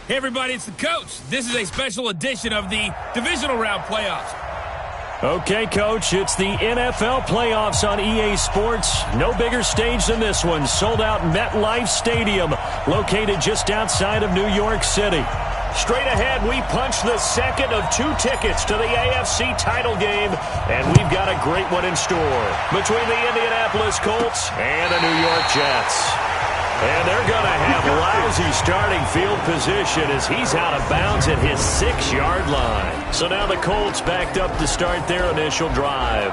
Hey everybody, it's the coach. This is a special edition of the divisional round playoffs. Okay, Coach, it's the NFL playoffs on EA Sports. No bigger stage than this one. Sold out MetLife Stadium, located just outside of New York City. Straight ahead, we punch the second of 2 tickets to the AFC title game, and we've got a great one in store between the Indianapolis Colts and the New York Jets. And they're going to have lousy starting field position as he's out of bounds at his 6-yard line. So now the Colts backed up to start their initial drive.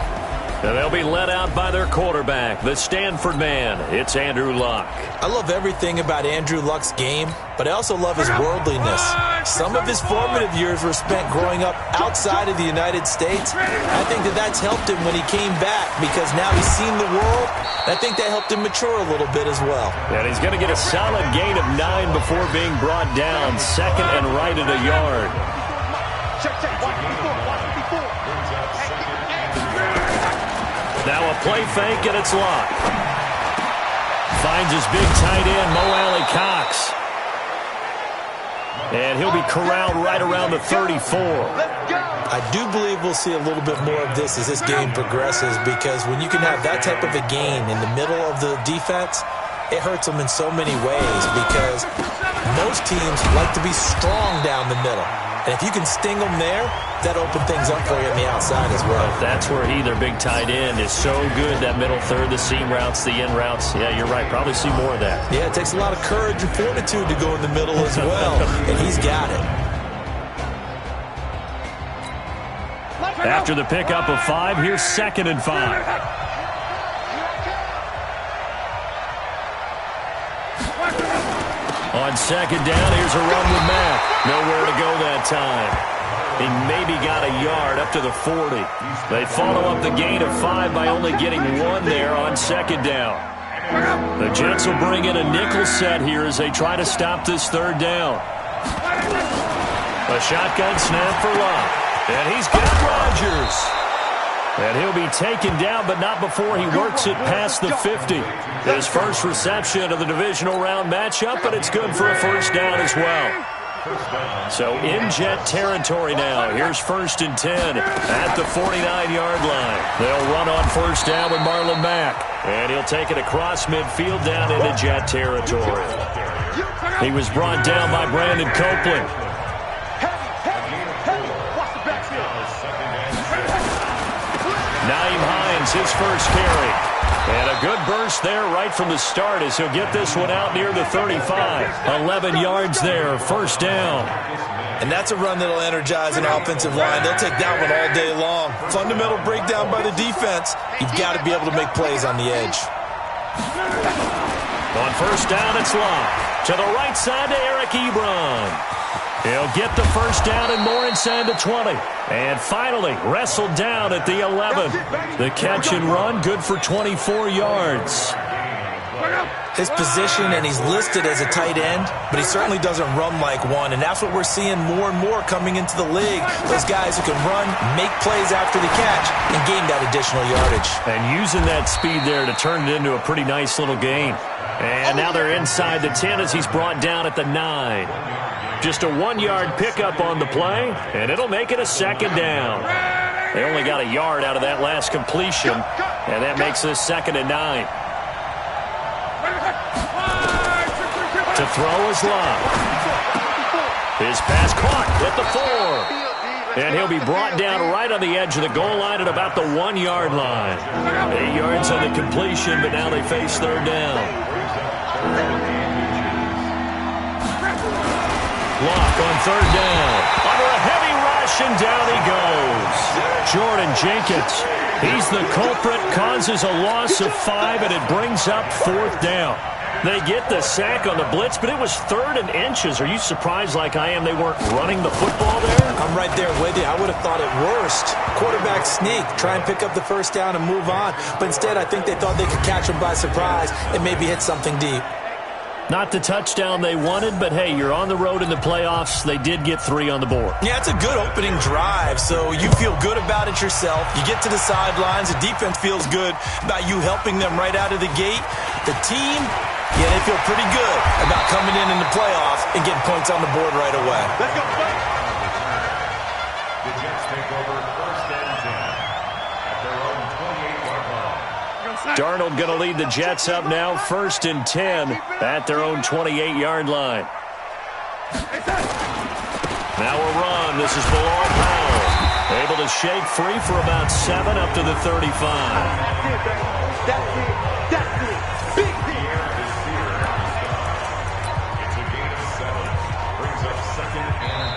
And they'll be led out by their quarterback, the Stanford man. It's Andrew Luck. I love everything about Andrew Luck's game, but I also love his worldliness. Some of his formative years were spent growing up outside of the United States. I think that's helped him when he came back because now he's seen the world. I think that helped him mature a little bit as well. And he's going to get a solid gain of 9 before being brought down, second and right at a yard. Now a play fake, and it's Luck. Finds his big tight end, Mo Alley-Cox. And he'll be corralled right around the 34. I do believe we'll see a little bit more of this as this game progresses, because when you can have that type of a gain in the middle of the defense, it hurts them in so many ways, because most teams like to be strong down the middle. And if you can sting them there, that opens things up for you on the outside as well. That's where he, their big tight end, is so good, that middle third, the seam routes, the in routes. Yeah, you're right. Probably see more of that. Yeah, it takes a lot of courage and fortitude to go in the middle as well, and he's got it. After the pickup of 5, here's 2nd and 5. On 2nd down, here's a run with Mack. Nowhere to go that time. He maybe got a yard up to the 40. They follow up the gain of 5 by only getting 1 there on 2nd down. The Jets will bring in a nickel set here as they try to stop this 3rd down. A shotgun snap for Luck. And he's got Rodgers. And he'll be taken down, but not before he works it past the 50. His first reception of the divisional round matchup, but it's good for a 1st down as well. So in Jet territory now. Here's 1st and 10 at the 49-yard line. They'll run on 1st down with Marlon Mack. And he'll take it across midfield down into Jet territory. He was brought down by Brandon Copeland. Nyheim Hines, his first carry. And a good burst there right from the start as he'll get this one out near the 35. 11 yards there, 1st down. And that's a run that'll energize an offensive line. They'll take that one all day long. Fundamental breakdown by the defense. You've got to be able to make plays on the edge. On 1st down, it's Luck. To the right side to Eric Ebron. He'll get the 1st down and more inside the 20. And finally, wrestled down at the 11. The catch and run, good for 24 yards. His position, and he's listed as a tight end, but he certainly doesn't run like one. And that's what we're seeing more and more coming into the league. Those guys who can run, make plays after the catch, and gain that additional yardage. And using that speed there to turn it into a pretty nice little gain. And now they're inside the 10 as he's brought down at the 9. Just a 1-yard pickup on the play, and it'll make it a 2nd down. They only got a yard out of that last completion, and that makes this 2nd and 9. To throw is Luck. His pass caught at the 4. And he'll be brought down right on the edge of the goal line at about the 1-yard line. 8 yards on the completion, but now they face 3rd down. Luck on 3rd down. Under a heavy rush, and down he goes. Jordan Jenkins, he's the culprit, causes a loss of 5, and it brings up 4th down. They get the sack on the blitz, but it was 3rd and inches. Are you surprised like I am they weren't running the football there? I'm right there with you. I would have thought at worst, quarterback sneak, try and pick up the 1st down and move on. But instead, I think they thought they could catch him by surprise and maybe hit something deep. Not the touchdown they wanted, but hey, you're on the road in the playoffs. They did get 3 on the board. Yeah, it's a good opening drive, so you feel good about it yourself. You get to the sidelines, the defense feels good about you helping them right out of the gate. The team Yeah, they feel pretty good about coming in the playoffs and getting points on the board right away. Let's go. The Jets take over 1st and 10 at their own 28-yard line. Darnold going to lead the Jets up now, 1st and 10 at their own 28-yard line. Now a run. This is Bilal Powell. Able to shake free for about 7 up to the 35. That's it. Big here this year. It's a gain of 7. Brings up 2nd and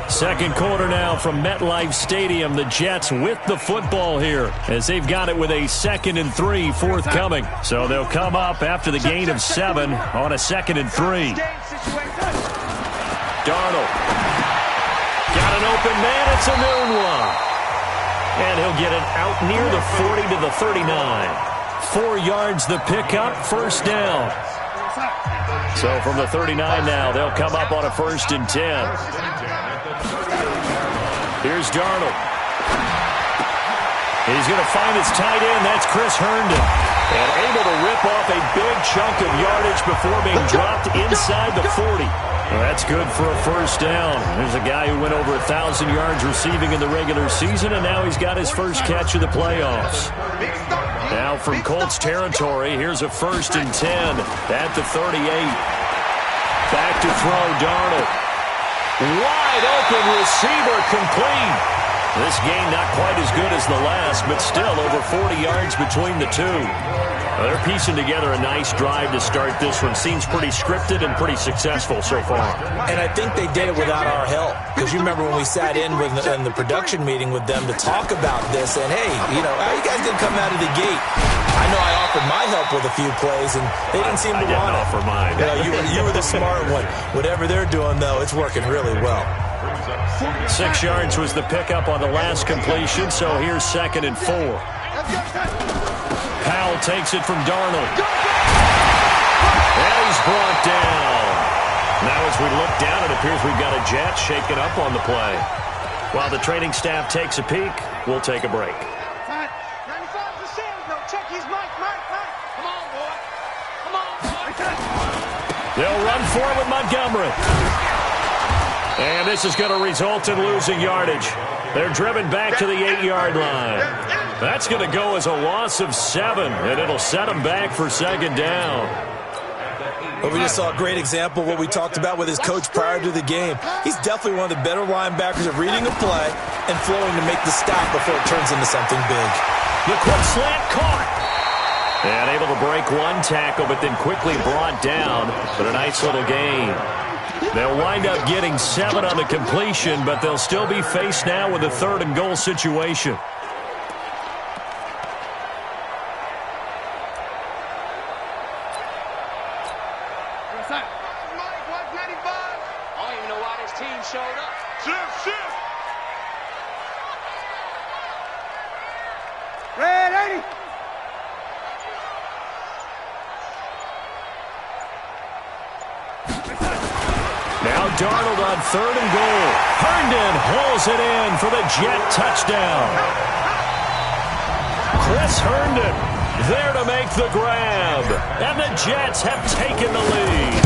3. Second quarter now from MetLife Stadium. The Jets with the football here as they've got it with a 2nd and 3 forthcoming. So they'll come up after the gain of 7 on a 2nd and 3. Darnold. Got an open man. It's a noon one. And he'll get it out near the 40 to the 39. 4 yards the pickup, 1st down. So from the 39 now, they'll come up on a 1st and 10. Here's Darnold. He's going to find his tight end. That's Chris Herndon. And able to rip off a big chunk of yardage before being dropped inside the 40. Well, that's good for a 1st down. There's a guy who went over 1,000 yards receiving in the regular season, and now he's got his first catch of the playoffs. Now from Colts territory, here's a 1st and 10 at the 38. Back to throw, Darnold. Wide open receiver, complete. This game not quite as good as the last, but still over 40 yards between the two. They're piecing together a nice drive to start this one. Seems pretty scripted and pretty successful so far. And I think they did it without our help. Because you remember when we sat in the production meeting with them to talk about this, and hey, how you guys didn't come out of the gate? I know I offered my help with a few plays, and they didn't seem to want it. I didn't offer mine. You were the smart one. Whatever they're doing, though, it's working really well. 6 yards was the pickup on the last completion, so here's 2nd and 4. Powell takes it from Darnold. And he's brought down. Now as we look down, it appears we've got a Jet shaken up on the play. While the training staff takes a peek, we'll take a break. They'll run for it with Montgomery. And this is going to result in losing yardage. They're driven back to the 8-yard line. That's going to go as a loss of 7, and it'll set them back for 2nd down. Well, we just saw a great example of what we talked about with his coach prior to the game. He's definitely one of the better linebackers at reading a play and flowing to make the stop before it turns into something big. The quick slant caught. And able to break one tackle, but then quickly brought down. But a nice little gain. They'll wind up getting 7 on the completion, but they'll still be faced now with a 3rd and goal situation. I don't even know why this team showed up. Shift. Red 80. Now Darnold on 3rd and goal. Herndon hauls it in for the Jet touchdown. Chris Herndon there to make the grab. And the Jets have taken the lead.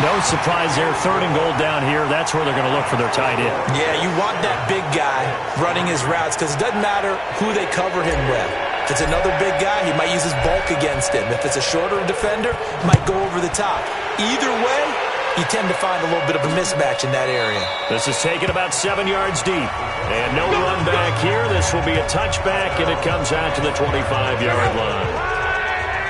No surprise there, 3rd and goal down here. That's where they're going to look for their tight end. Yeah, you want that big guy running his routes because it doesn't matter who they cover him with. If it's another big guy, he might use his bulk against him. If it's a shorter defender, he might go over the top. Either way, you tend to find a little bit of a mismatch in that area. This is taken about 7 yards deep. And no run back here. This will be a touchback, and it comes out to the 25-yard line.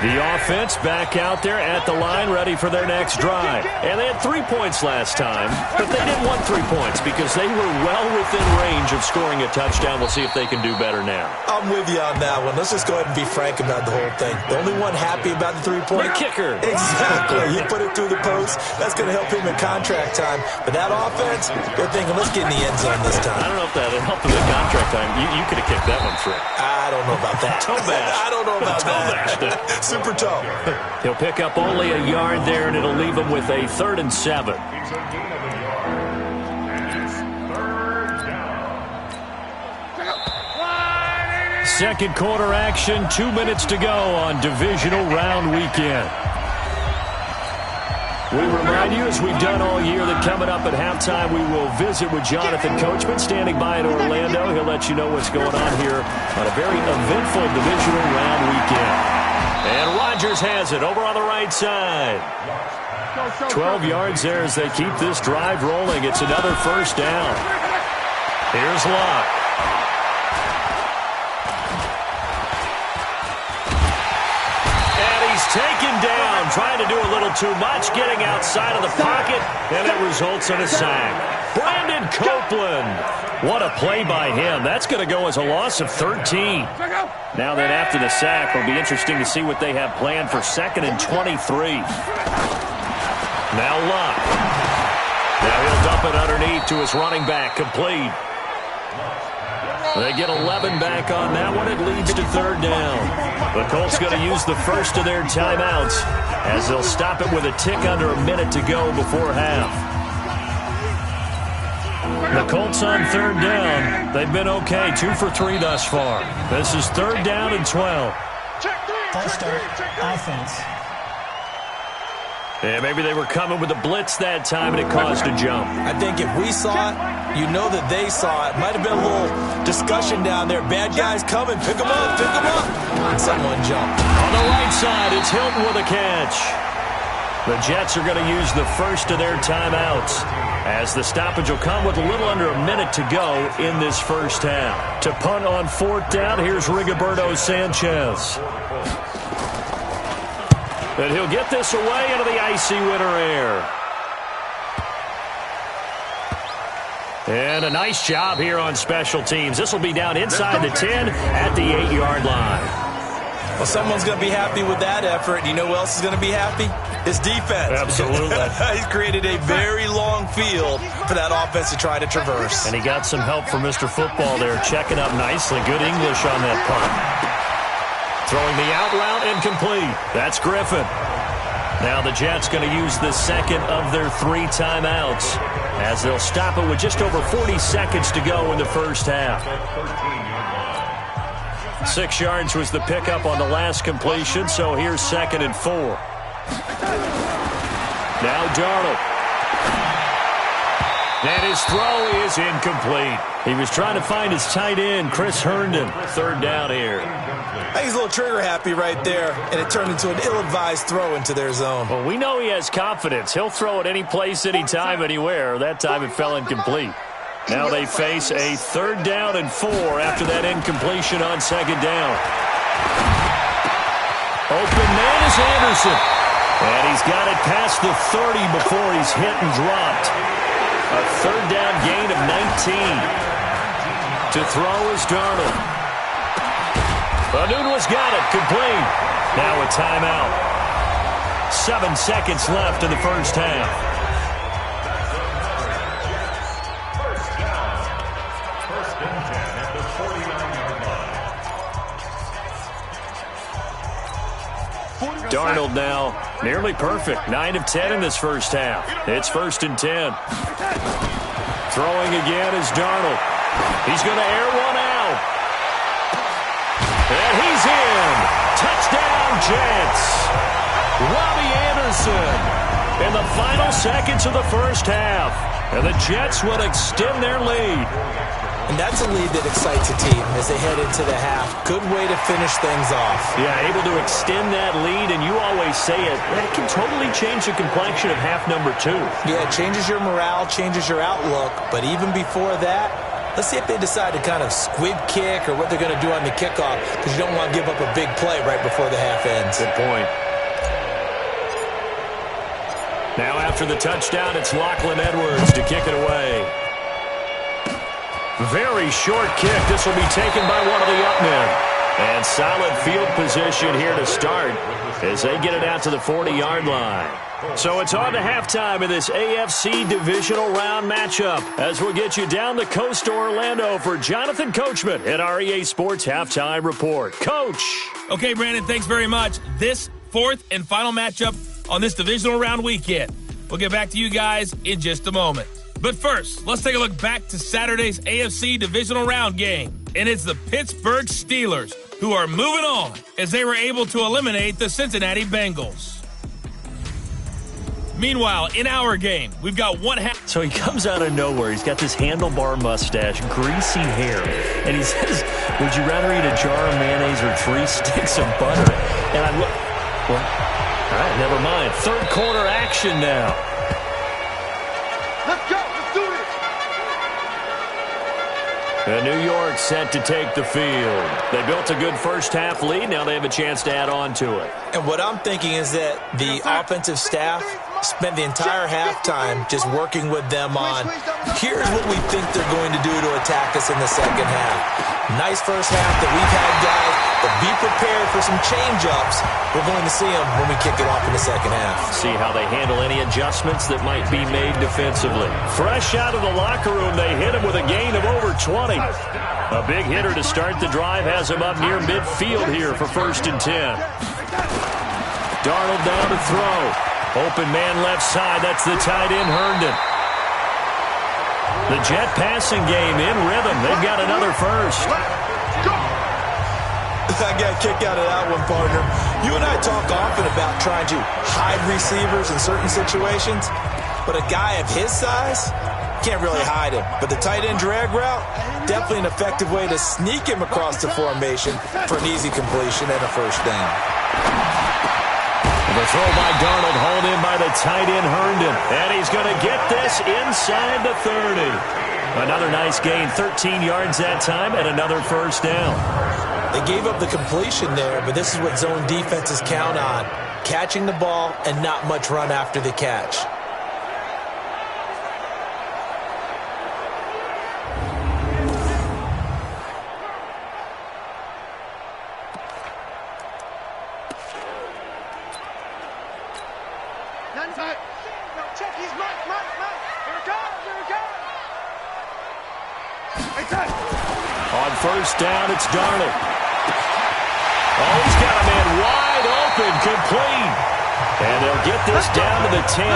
The offense back out there at the line, ready for their next drive. And they had 3 points last time, but they didn't want 3 points because they were well within range of scoring a touchdown. We'll see if they can do better now. I'm with you on that one. Let's just go ahead and be frank about the whole thing. The only one happy about the 3-point? The kicker. Exactly. You put it through the post. That's going to help him in contract time. But that offense, they're thinking, let's get in the end zone this time. I don't know if that helped in the contract time. You could have kicked that one through. I don't know about that. Toe bash. I don't know about that. Super toe. He'll pick up only a yard there, and it'll leave him with a 3rd and 7. It's a gain of a yard. And it's 3rd down. second quarter action, 2 minutes to go on divisional round weekend. We remind you, as we've done all year, that coming up at halftime, we will visit with Jonathan Coachman, standing by in Orlando. He'll let you know what's going on here on a very eventful divisional round weekend. And Rodgers has it over on the right side. 12 yards there as they keep this drive rolling. It's another first down. Here's Locke. Taken down, trying to do a little too much, getting outside of the pocket, and it results in a sack. Brandon Copeland. What a play by him. That's going to go as a loss of 13. Now then, after the sack, it'll be interesting to see what they have planned for 2nd and 23. Now Locke. Now he'll dump it underneath to his running back, complete. They get 11 back on that one. It leads to 3rd down. The Colts going to use the first of their timeouts as they'll stop it with a tick under a minute to go before half. The Colts on 3rd down. They've been okay, 2 for 3 thus far. This is 3rd down and 12. False start, offense. Yeah, maybe they were coming with a blitz that time and it caused a jump. I think if we saw it, you know that they saw it. Might have been a little discussion down there. Bad guys coming. Pick them up. Pick them up. And someone jumped. On the right side, it's Hilton with a catch. The Jets are going to use the first of their timeouts as the stoppage will come with a little under a minute to go in this first half. To punt on 4th down, here's Rigoberto Sanchez. And he'll get this away into the icy winter air. And a nice job here on special teams. This will be down inside the 10 at the 8-yard line. Well, someone's going to be happy with that effort. You know who else is going to be happy? His defense. Absolutely. He's created a very long field for that offense to try to traverse. And he got some help from Mr. Football there, checking up nicely. Good English on that punt. Throwing the out route, incomplete. That's Griffin. Now the Jets going to use the second of their 3 timeouts as they'll stop it with just over 40 seconds to go in the first half. 6 yards was the pickup on the last completion, so here's 2nd and 4. Now Darnold. And his throw is incomplete. He was trying to find his tight end, Chris Herndon. 3rd down here. I think he's a little trigger happy right there, and it turned into an ill-advised throw into their zone. Well, we know he has confidence. He'll throw it any place, anytime, anywhere. That time it fell incomplete. Now they face a 3rd down and 4 after that incompletion on 2nd down. Open man is Anderson. And he's got it past the 30 before he's hit and dropped. A 3rd down gain of 19. To throw is Darnold. Nunez got it, complete. Now a timeout. 7 seconds left in the first half. First and 10 at the 49-yard line. Darnold now nearly perfect. 9 of 10 in this first half. It's 1st and 10. Throwing again is Darnold. He's going to air one out. And he's in. Touchdown, Jets. Robbie Anderson in the final seconds of the first half. And the Jets will extend their lead. And that's a lead that excites a team as they head into the half. Good way to finish things off. Yeah, able to extend that lead, and you always say it, that can totally change the complexion of half number 2. Yeah, it changes your morale, changes your outlook. But even before that, let's see if they decide to kind of squib kick or what they're going to do on the kickoff, because you don't want to give up a big play right before the half ends. Good point. Now after the touchdown, it's Lachlan Edwards to kick it away. Very short kick. This will be taken by one of the up men. And solid field position here to start as they get it out to the 40-yard line. So it's on to halftime in this AFC divisional round matchup as we'll get you down the coast to Orlando for Jonathan Coachman at our EA Sports Halftime Report. Coach. Okay, Brandon, thanks very much. This 4th and final matchup on this divisional round weekend. We'll get back to you guys in just a moment. But first, let's take a look back to Saturday's AFC Divisional Round game. And it's the Pittsburgh Steelers who are moving on as they were able to eliminate the Cincinnati Bengals. Meanwhile, in our game, we've got one half. So he comes out of nowhere. He's got this handlebar mustache, greasy hair, and he says, would you rather eat a jar of mayonnaise or 3 sticks of butter? And I look, well, all right, never mind. Third quarter action now. Let's go. Let's do this. And New York set to take the field. They built a good first-half lead. Now they have a chance to add on to it. And what I'm thinking is that the offensive staff spent the entire halftime just working with them on, here's what we think they're going to do to attack us in the second half. Nice first half that we've had, guys, but be prepared for some change-ups. We're going to see them when we kick it off in the second half. See how they handle any adjustments that might be made defensively. Fresh out of the locker room, they hit him with a gain of over 20. A big hitter to start the drive has him up near midfield here for 1st and 10. Darnold down to throw. Open man left side. That's the tight end, Herndon. The Jet passing game in rhythm. They've got another first. I got a kick out of that one, partner. You and I talk often about trying to hide receivers in certain situations, but a guy of his size can't really hide him. But the tight end drag route, definitely an effective way to sneak him across the formation for an easy completion and a first down. The throw by Darnold, hauled in by the tight end Herndon. And he's going to get this inside the 30. Another nice gain, 13 yards that time, and another first down. They gave up the completion there, but this is what zone defenses count on. Catching the ball and not much run after the catch. On first down, it's Darnold. Oh, he's got a man wide open, complete. And they'll get this down to the 10.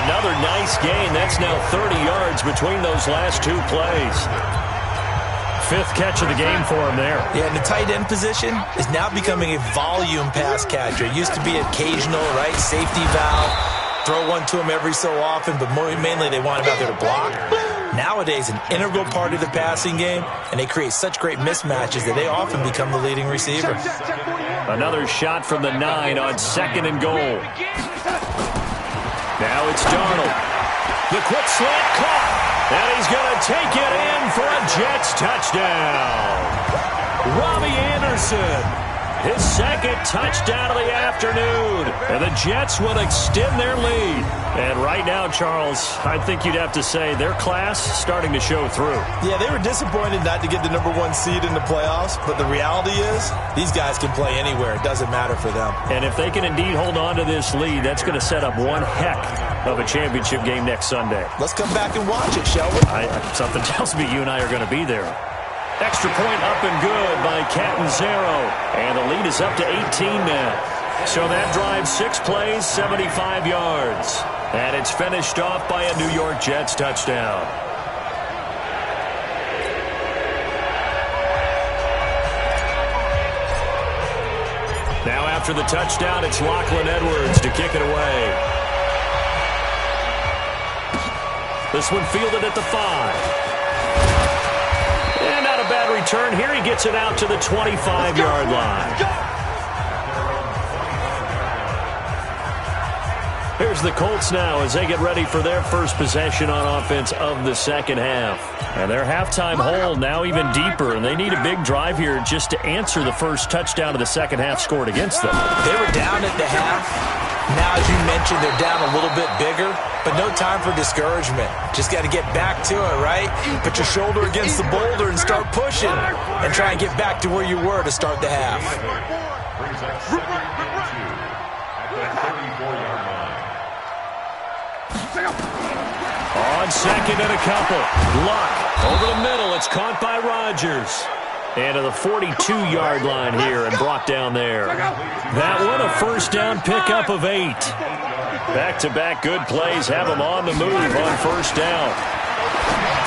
Another nice gain. That's now 30 yards between those last 2 plays. 5th catch of the game for him there. Yeah, and the tight end position is now becoming a volume pass catcher. It used to be occasional, right? Safety valve. Throw one to him every so often, but mainly they want him out there to block. Nowadays, an integral part of the passing game, and they create such great mismatches that they often become the leading receiver. Another shot from the 9 on 2nd and goal. Now it's Darnold. The quick slant caught, and he's going to take it in for a Jets touchdown. Robbie Anderson. His 2nd touchdown of the afternoon. And the Jets will extend their lead. And right now, Charles, I think you'd have to say their class starting to show through. Yeah, they were disappointed not to get the #1 seed in the playoffs. But the reality is these guys can play anywhere. It doesn't matter for them. And if they can indeed hold on to this lead, that's going to set up one heck of a championship game next Sunday. Let's come back and watch it, shall we? Something tells me you and I are going to be there. Extra point up and good by Catanzaro. And the lead is up to 18 now. So that drives 6 plays, 75 yards. And it's finished off by a New York Jets touchdown. Now after the touchdown, it's Lachlan Edwards to kick it away. This one fielded at the 5. Bad return here. He gets it out to the 25-yard line. Here's the Colts now as they get ready for their first possession on offense of the second half. And their halftime hole now even deeper, and they need a big drive here just to answer the first touchdown of the second half scored against them. They were down at the half. Now, as you mentioned, they're down a little bit bigger, but no time for discouragement. Just got to get back to it, right? Put your shoulder against the boulder and start pushing and try and get back to where you were to start the half. Brings up 2nd and 2 at the 34-yard line. On 2nd and a couple. Luck over the middle. It's caught by Rodgers. And to the 42-yard line here and brought down there. That one a first down pickup of 8. Back-to-back good plays have him on the move on first down.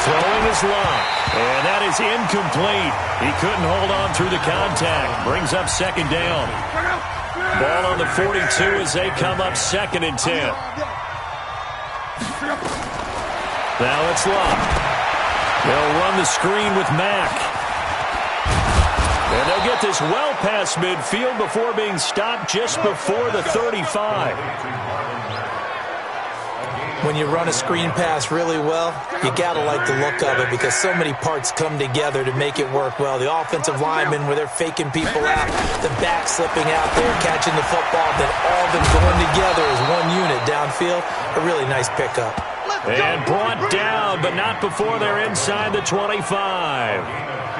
Throwing his lock, and that is incomplete. He couldn't hold on through the contact. Brings up second down. Ball on the 42 as they come up 2nd and 10. Now it's Luck. They'll run the screen with Mack. And they'll get this well past midfield before being stopped just before the 35. When you run a screen pass really well, you got to like the look of it because so many parts come together to make it work well. The offensive linemen, where they're faking people out, the back slipping out there, catching the football, then all of them going together as one unit downfield. A really nice pickup. And brought down, but not before they're inside the 25.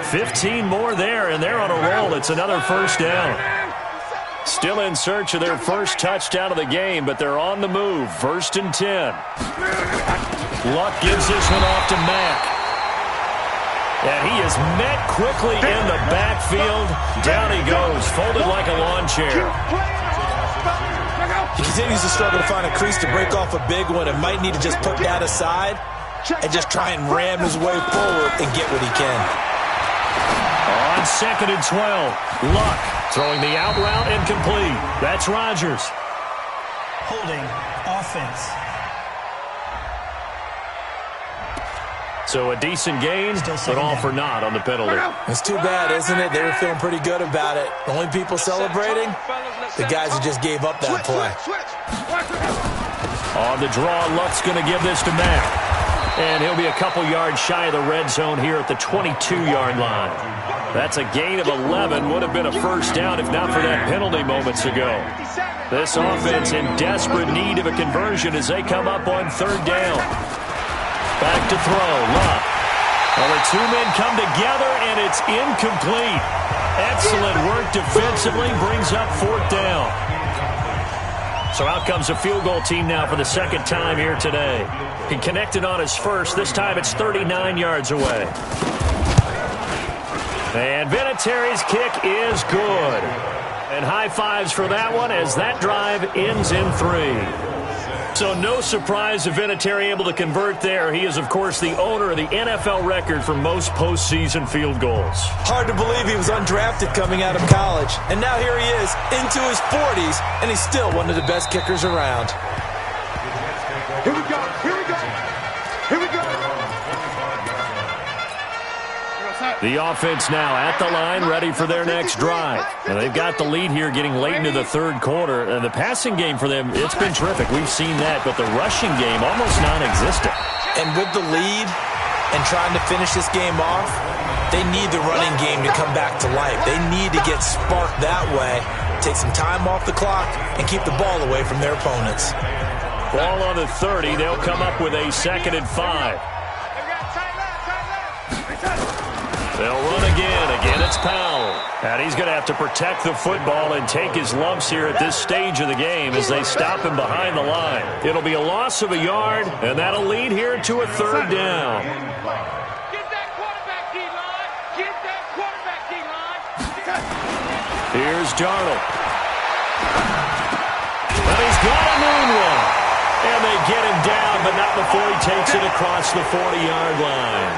15 more there, and they're on a roll. It's another first down. Still in search of their first touchdown of the game, but they're on the move. 1st and 10. Luck gives this one off to Mack. And he is met quickly in the backfield. Down he goes, folded like a lawn chair. He continues to struggle to find a crease to break off a big one and might need to just put that aside and just try and ram his way forward and get what he can. On 2nd and 12, Luck throwing the out route incomplete. That's Rodgers. Holding offense. So a decent gain, but all for naught on the penalty. It's too bad, isn't it? They were feeling pretty good about it. The only people celebrating, the guys who just gave up that play. On the draw, Luck's going to give this to Mack. And he'll be a couple yards shy of the red zone here at the 22-yard line. That's a gain of 11. Would have been a first down if not for that penalty moments ago. This offense in desperate need of a conversion as they come up on 3rd down. Back to throw, Luck. Well, the two men come together, and it's incomplete. Excellent work defensively, brings up 4th down. So out comes a field goal team now for the 2nd time here today. He connected on his first. This time it's 39 yards away. And Vinatieri's kick is good. And high fives for that one as that drive ends in 3. So no surprise if Vinatieri able to convert there. He is, of course, the owner of the NFL record for most postseason field goals. Hard to believe he was undrafted coming out of college. And now here he is, into his 40s, and he's still one of the best kickers around. Here we go. Here we go. Here we go. The offense now at the line, ready for their next drive. Now they've got the lead here getting late into the 3rd quarter. And the passing game for them, it's been terrific. We've seen that, but the rushing game almost non-existent. And with the lead and trying to finish this game off, they need the running game to come back to life. They need to get sparked that way, take some time off the clock, and keep the ball away from their opponents. Ball on the 30. They'll come up with a 2nd and 5. They'll run again. Again, it's Powell. And he's going to have to protect the football and take his lumps here at this stage of the game as they stop him behind the line. It'll be a loss of a yard, and that'll lead here to a 3rd down. Get that quarterback D-line. Get that quarterback D-line. Here's Darnold. And he's got a moonwalk. And they get him down, but not before he takes it across the 40-yard line.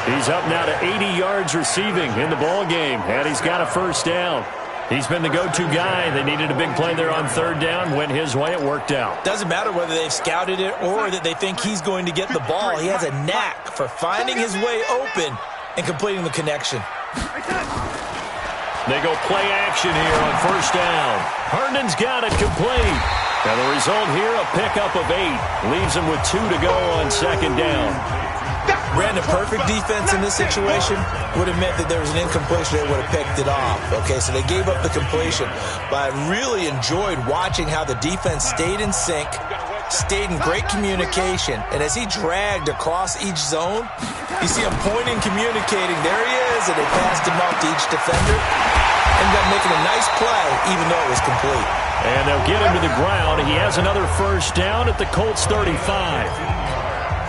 He's up now to 80 yards receiving in the ball game, and he's got a first down. He's been the go-to guy. They needed a big play there on 3rd down. Went his way. It worked out. Doesn't matter whether they've scouted it or that they think he's going to get the ball. He has a knack for finding his way open and completing the connection. They go play action here on first down. Herndon's got it complete. And the result here, a pickup of 8. Leaves him with 2 to go on 2nd down. Brandon, perfect defense in this situation would have meant that there was an incompletion that would have picked it off. Okay, so they gave up the completion. But I really enjoyed watching how the defense stayed in sync, stayed in great communication. And as he dragged across each zone, you see him pointing, communicating. There he is, and they passed him off to each defender. Ended up making a nice play, even though it was complete. And they'll get him to the ground. He has another first down at the Colts 35.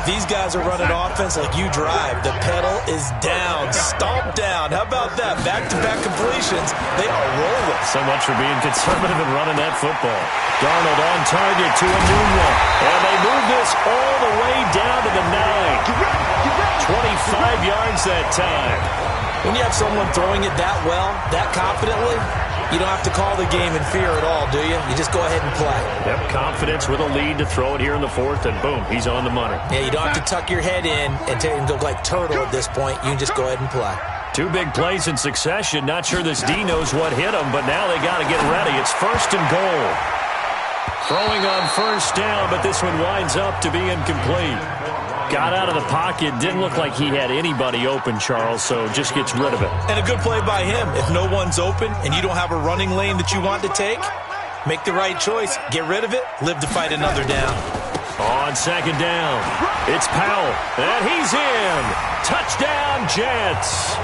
these guys are running offense like you drive. The pedal is down, stomp down. How about that? Back-to-back completions. They are rolling. So much for being conservative and running that football. Darnold on target to a new one. And they move this all the way down to the 9. 25 yards that time. When you have someone throwing it that well, that confidently, you don't have to call the game in fear at all, do you? You just go ahead and play. Yep, confidence with a lead to throw it here in the 4th, and boom, he's on the money. Yeah, you don't have to tuck your head in and go like turtle at this point. You can just go ahead and play. 2 big plays in succession. Not sure this D knows what hit him, but now they got to get ready. It's 1st and goal. Throwing on 1st down, but this one winds up to be incomplete. Got out of the pocket. Didn't look like he had anybody open, Charles, so just gets rid of it. And a good play by him. If no one's open and you don't have a running lane that you want to take, make the right choice. Get rid of it. Live to fight another down. On 2nd down, it's Powell, and he's in. Touchdown, Jets.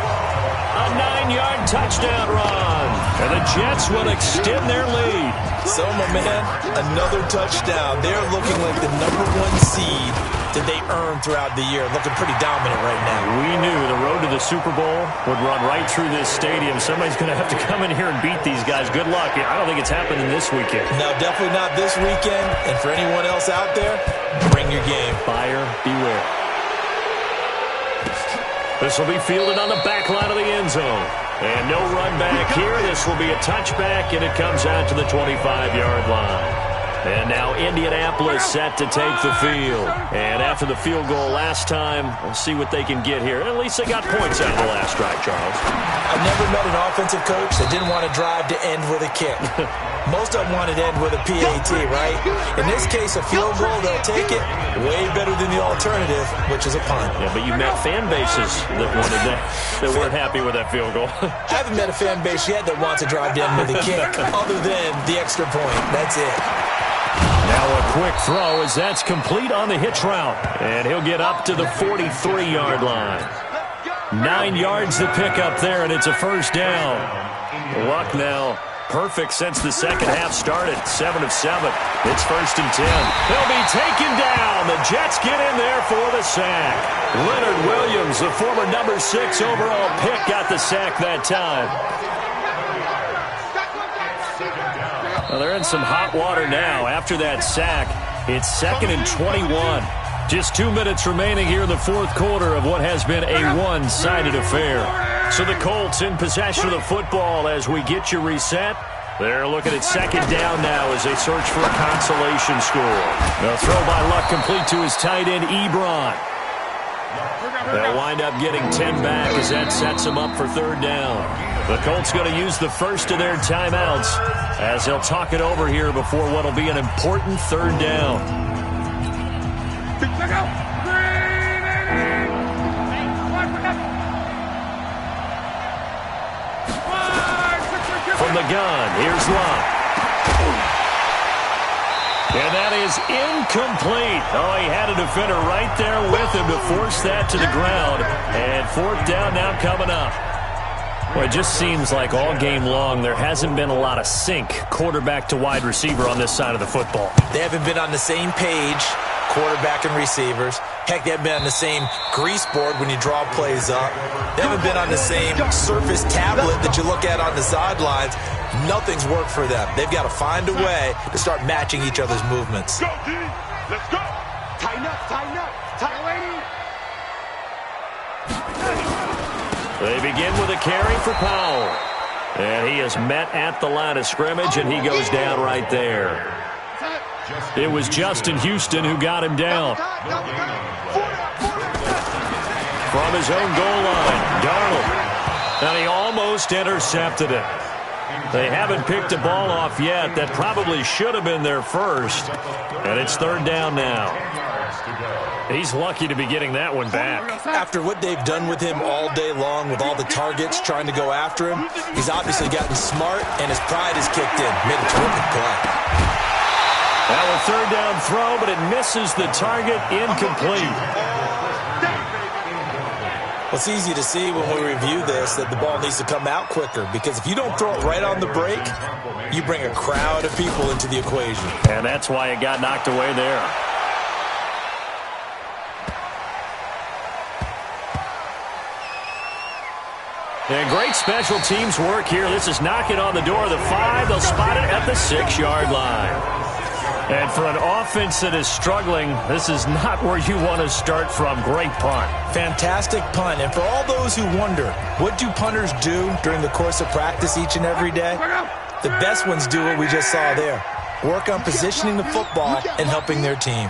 A 9-yard touchdown run. And the Jets will extend their lead. So, my man, another touchdown. They're looking like the #1 seed that they earned throughout the year. Looking pretty dominant right now. We knew the road to the Super Bowl would run right through this stadium. Somebody's going to have to come in here and beat these guys. Good luck. I don't think it's happening this weekend. No, definitely not this weekend. And for anyone else out there, bring your game. Buyer beware. This will be fielded on the back line of the end zone. And no run back here. This will be a touchback, and it comes out to the 25-yard line. And now Indianapolis set to take the field. And after the field goal last time, we'll see what they can get here. At least they got points out of the last drive, Charles. I've never met an offensive coach that didn't want to drive to end with a kick. Most of them wanted to end with a PAT, right? In this case, a field goal, they'll take it. Way better than the alternative, which is a punt. Yeah, but you met fan bases that wanted that, that weren't happy with that field goal. I haven't met a fan base yet that wants to drive to end with a kick, other than the extra point. That's it. Now a quick throw as that's complete on the hitch route. And he'll get up to the 43-yard line. 9 yards to pick up there, and it's a 1st down. Luck now perfect since the second half started. 7 of 7. It's 1st and 10. They'll be taken down. The Jets get in there for the sack. Leonard Williams, the former #6 overall pick, got the sack that time. Well, they're in some hot water now. After that sack, it's 2nd and 21. Just 2 minutes remaining here in the 4th quarter of what has been a one-sided affair. So the Colts in possession of the football as we get you reset. They're looking at 2nd down now as they search for a consolation score. The throw by Luck complete to his tight end, Ebron. They'll wind up getting 10 back as that sets them up for 3rd down. The Colts going to use the first of their timeouts as they'll talk it over here before what will be an important 3rd down. From the gun, here's Luck. And that is incomplete. Oh, he had a defender right there with him to force that to the ground. And 4th down now coming up. Well, it just seems like all game long there hasn't been a lot of sync quarterback to wide receiver on this side of the football. They haven't been on the same page, quarterback and receivers. Heck, they haven't been on the same grease board when you draw plays up. They haven't been on the same surface tablet that you look at on the sidelines. Nothing's worked for them. They've got to find a way to start matching each other's movements. Go, D. Let's go. Tighten up, tighten up. Tighten lady. They begin with a carry for Powell. And he is met at the line of scrimmage, and he goes down right there. It was Justin Houston who got him down. From his own goal line, Darnold. And he almost intercepted it. They haven't picked a ball off yet. That probably should have been their first. And it's 3rd down now. He's lucky to be getting that one back. After what they've done with him all day long with all the targets trying to go after him, he's obviously gotten smart and his pride has kicked in. Made a terrific play. Now a 3rd down throw, but it misses the target, incomplete. Well, it's easy to see when we review this that the ball needs to come out quicker, because if you don't throw it right on the break, you bring a crowd of people into the equation. And that's why it got knocked away there. And great special teams work here. This is knocking on the door of the 5. They'll spot it at the 6-yard line. And for an offense that is struggling, this is not where you want to start from. Great punt. Fantastic punt. And for all those who wonder, what do punters do during the course of practice each and every day? The best ones do what we just saw there. Work on positioning the football and helping their team.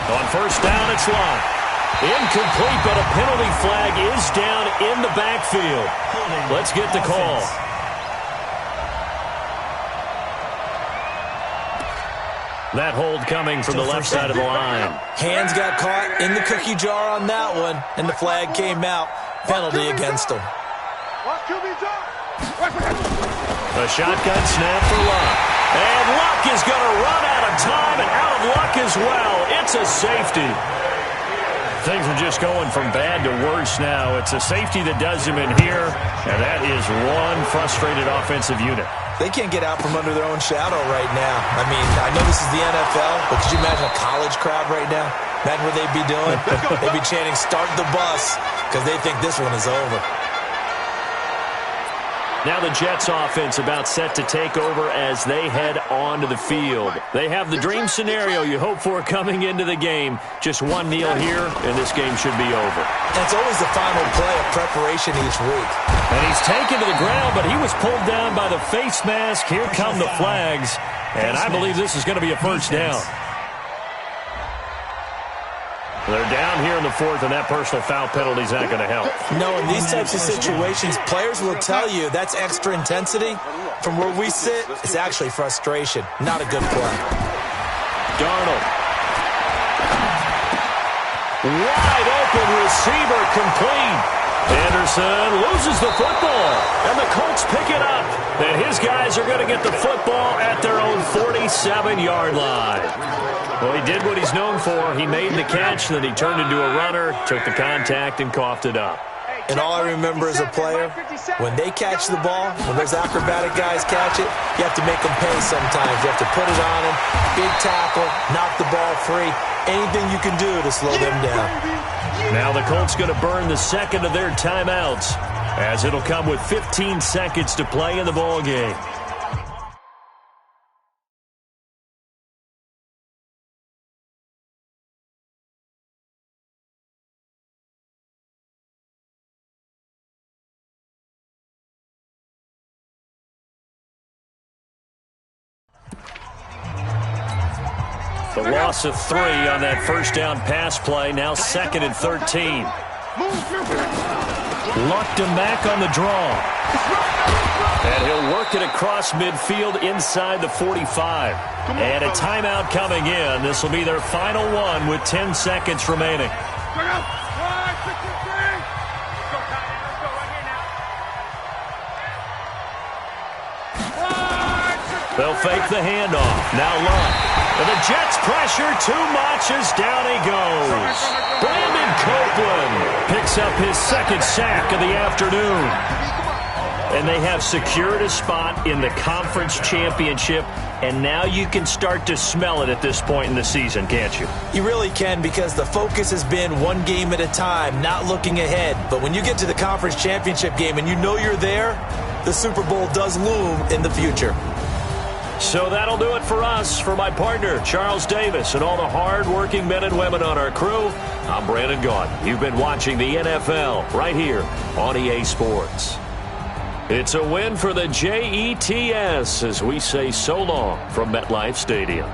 On first down, it's Lott. Incomplete, but a penalty flag is down in the backfield. Let's get the call. That hold coming from the left side of the line. Hands got caught in the cookie jar on that one, and the flag came out. Penalty against him. A shotgun snap for Luck. And Luck is going to run out of time and out of luck as well. It's a safety. Things are just going from bad to worse now. It's a safety that does him in here, and that is one frustrated offensive unit. They can't get out from under their own shadow right now. I mean, I know this is the NFL, but could you imagine a college crowd right now? Imagine what they'd be doing. They'd be chanting, "Start the bus," because they think this one is over. Now the Jets offense about set to take over as they head onto the field. They have the dream scenario you hope for coming into the game. Just one kneel here, and this game should be over. And it's always the final play of preparation each week. And he's taken to the ground, but he was pulled down by the face mask. Here come the flags, and I believe this is going to be a first down. They're down here in the 4th, and that personal foul penalty is not going to help. No, in these types of situations, players will tell you that's extra intensity. From where we sit, it's actually frustration. Not a good play. Darnold. Wide open receiver complete. Anderson loses the football, and the Colts pick it up. And his guys are going to get the football at their own 47-yard line. Well, he did what he's known for. He made the catch, then he turned into a runner, took the contact, and coughed it up. And all I remember as a player, when they catch the ball, when those acrobatic guys catch it, you have to make them pay sometimes. You have to put it on them, big tackle, knock the ball free, anything you can do to slow them down. Now the Colts going to burn the second of their timeouts, as it'll come with 15 seconds to play in the ball game. The loss of 3 on that first down pass play, now 2nd and 13. Lucked him back on the draw. And he'll work it across midfield inside the 45. And a timeout coming in. This will be their final one with 10 seconds remaining. They'll fake the handoff. Now Luck. And the Jets pressure too much as down he goes. Brandon Copeland picks up his 2nd sack of the afternoon. And they have secured a spot in the conference championship. And now you can start to smell it at this point in the season, can't you? You really can, because the focus has been one game at a time, not looking ahead. But when you get to the conference championship game and you know you're there, the Super Bowl does loom in the future. So that'll do it for us. For my partner, Charles Davis, and all the hard-working men and women on our crew, I'm Brandon Gaudin. You've been watching the NFL right here on EA Sports. It's a win for the Jets as we say so long from MetLife Stadium.